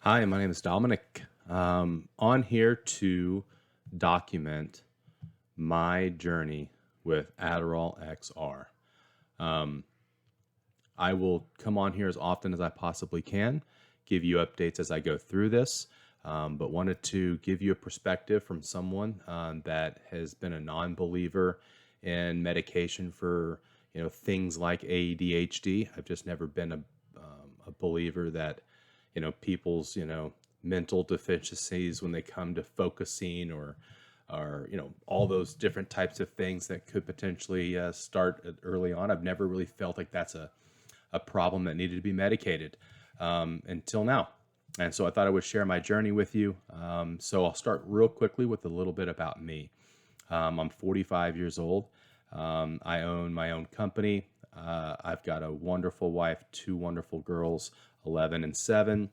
Hi, my name is Dominic. On here to document my journey with Adderall XR. Um, I will come on here as often as I possibly can, give you updates as I go through this, but wanted to give you a perspective from someone that has been a non-believer in medication for things like ADHD. I've just never been a believer that people's mental deficiencies when they come to focusing or all those different types of things that could potentially start early on. I've never really felt like that's a problem that needed to be medicated until now. And so I thought I would share my journey with you. So I'll start real quickly with a little bit about me. I'm 45 years old. I own my own company. I've got a wonderful wife, two wonderful girls, 11 and 7.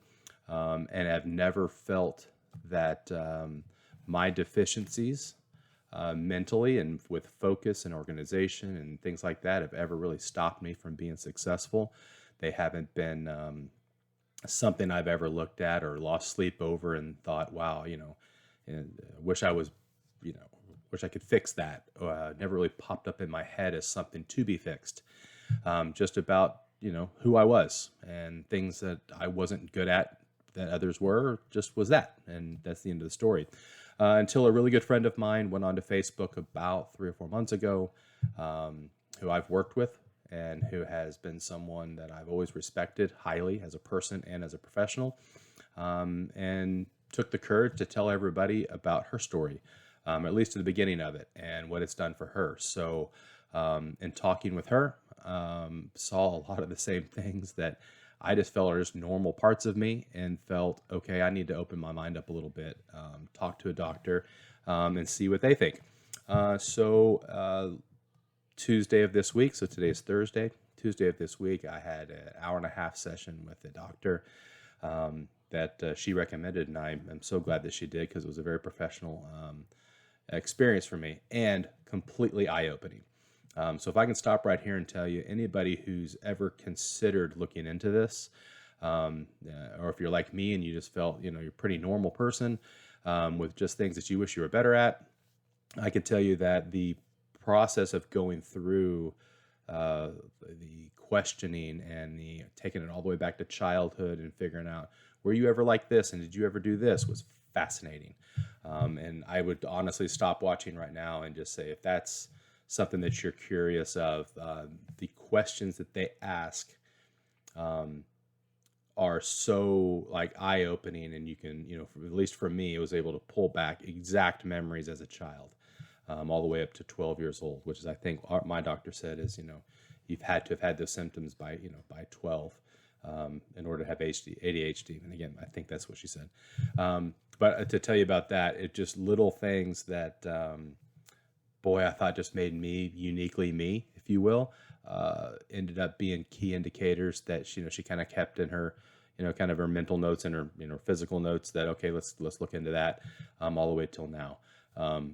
And I've never felt that my deficiencies mentally and with focus and organization and things like that have ever really stopped me from being successful. They haven't been something I've ever looked at or lost sleep over and thought, wow, and wish I was, wish I could fix that. Never really popped up in my head as something to be fixed. Just about, who I was and things that I wasn't good at that others were, just was that. And that's the end of the story. Until a really good friend of mine went onto Facebook about 3 or 4 months ago, who I've worked with and who has been someone that I've always respected highly as a person and as a professional, and took the courage to tell everybody about her story, at least at the beginning of it and what it's done for her. So in talking with her, saw a lot of the same things that I just felt are just normal parts of me and felt, okay, I need to open my mind up a little bit, talk to a doctor, and see what they think. Tuesday of this week, so today's Thursday, Tuesday of this week, I had an hour and a half session with a doctor that she recommended, and I'm so glad that she did because it was a very professional experience for me and completely eye-opening. So if I can stop right here and tell you, anybody who's ever considered looking into this, or if you're like me and you just felt, you're a pretty normal person with just things that you wish you were better at, I can tell you that the process of going through the questioning and the taking it all the way back to childhood and figuring out, were you ever like this and did you ever do this, was fascinating. And I would honestly stop watching right now and just say, if that's something that you're curious of, the questions that they ask are so like eye-opening, and you can, at least for me, it was able to pull back exact memories as a child, all the way up to 12 years old, which is, I think my doctor said is, you've had to have had those symptoms by 12 in order to have ADHD. And again, I think that's what she said. But to tell you about that, it just little things that, boy, I thought just made me uniquely me, if you will, ended up being key indicators that she kind of kept in her, kind of her mental notes and her, physical notes that, okay, let's look into that, all the way till now.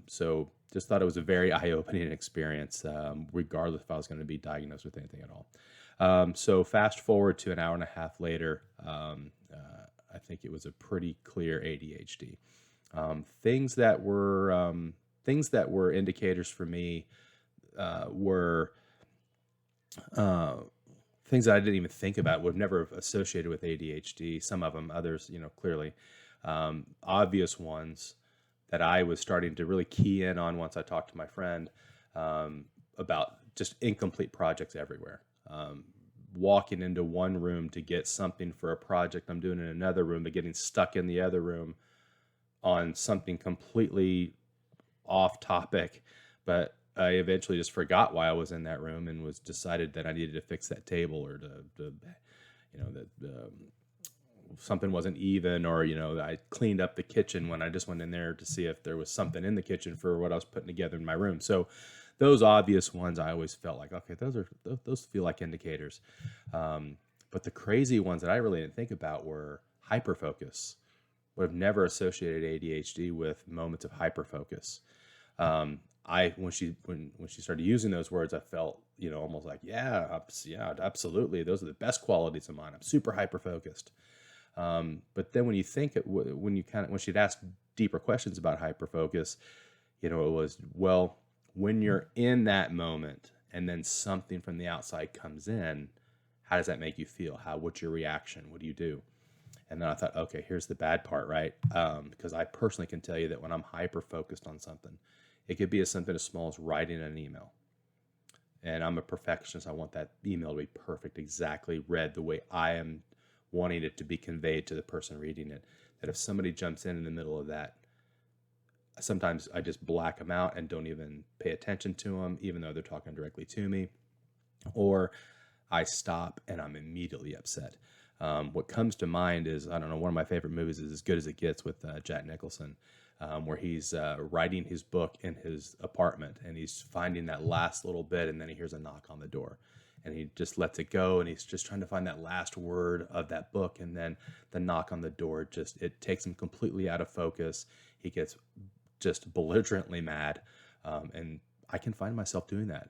So just thought it was a very eye-opening experience, regardless if I was going to be diagnosed with anything at all. So fast forward to an hour and a half later, I think it was a pretty clear ADHD. Things that were indicators for me were things that I didn't even think about, would have never associated with ADHD. Some of them, others, clearly. Obvious ones that I was starting to really key in on once I talked to my friend about just incomplete projects everywhere. Walking into one room to get something for a project I'm doing in another room, but getting stuck in the other room on something completely off topic, but I eventually just forgot why I was in that room and was decided that I needed to fix that table, or that something wasn't even, or I cleaned up the kitchen when I just went in there to see if there was something in the kitchen for what I was putting together in my room. So those obvious ones, I always felt like, okay, those feel like indicators. But the crazy ones that I really didn't think about were hyperfocus. Would have never associated ADHD with moments of hyperfocus. When she started using those words, I felt, almost like, yeah, absolutely. Those are the best qualities of mine. I'm super hyper focused. But then when you think when she'd ask deeper questions about hyperfocus, it was, well, when you're in that moment and then something from the outside comes in, how does that make you feel? What's your reaction? What do you do? And then I thought, okay, here's the bad part, right? Because I personally can tell you that when I'm hyper focused on something, it could be something as small as writing an email. And I'm a perfectionist. I want that email to be perfect, exactly read the way I am wanting it to be conveyed to the person reading it. That if somebody jumps in the middle of that, sometimes I just black them out and don't even pay attention to them, even though they're talking directly to me. Or I stop and I'm immediately upset. What comes to mind is, I don't know, one of my favorite movies is As Good as It Gets with Jack Nicholson, where he's writing his book in his apartment and he's finding that last little bit, and then he hears a knock on the door and he just lets it go and he's just trying to find that last word of that book, and then the knock on the door it takes him completely out of focus. He gets just belligerently mad, and I can find myself doing that,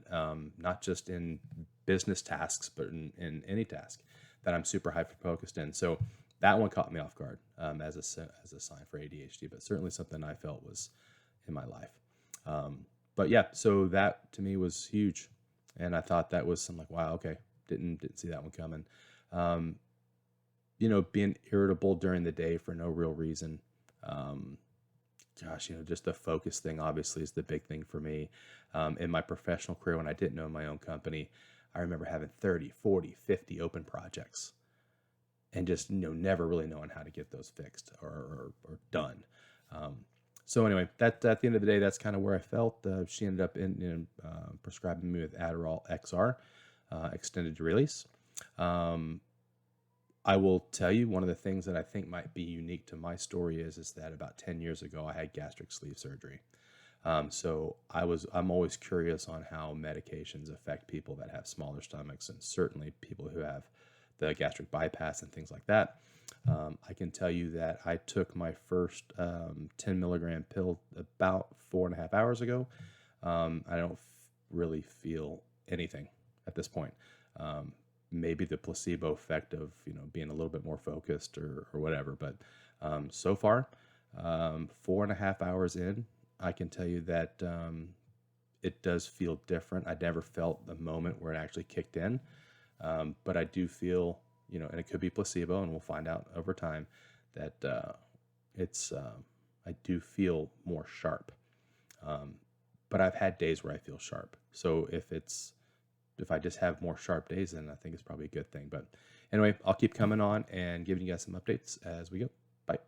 not just in business tasks, but in any task that I'm super hyper focused in. So that one caught me off guard, as a sign for ADHD, but certainly something I felt was in my life. But yeah, so that to me was huge, and I thought that was something like, wow, okay, didn't see that one coming. Being irritable during the day for no real reason. Just the focus thing obviously is the big thing for me. In my professional career, when I didn't own my own company, I remember having 30, 40, 50 open projects and just, never really knowing how to get those fixed or done. So anyway, at the end of the day, that's kind of where I felt. She ended up prescribing me with Adderall Xr, extended release. I will tell you, one of the things that I think might be unique to my story is that about 10 years ago, I had gastric sleeve surgery. So I'm always curious on how medications affect people that have smaller stomachs, and certainly people who have the gastric bypass and things like that. I can tell you that I took my first 10 milligram pill about 4.5 hours ago. I don't really feel anything at this point. Maybe the placebo effect of being a little bit more focused or whatever, but so far, 4.5 hours in, I can tell you that it does feel different. I never felt the moment where it actually kicked in, but I do feel, and it could be placebo, and we'll find out over time, that I do feel more sharp. But I've had days where I feel sharp. So if I just have more sharp days, then I think it's probably a good thing. But anyway, I'll keep coming on and giving you guys some updates as we go. Bye.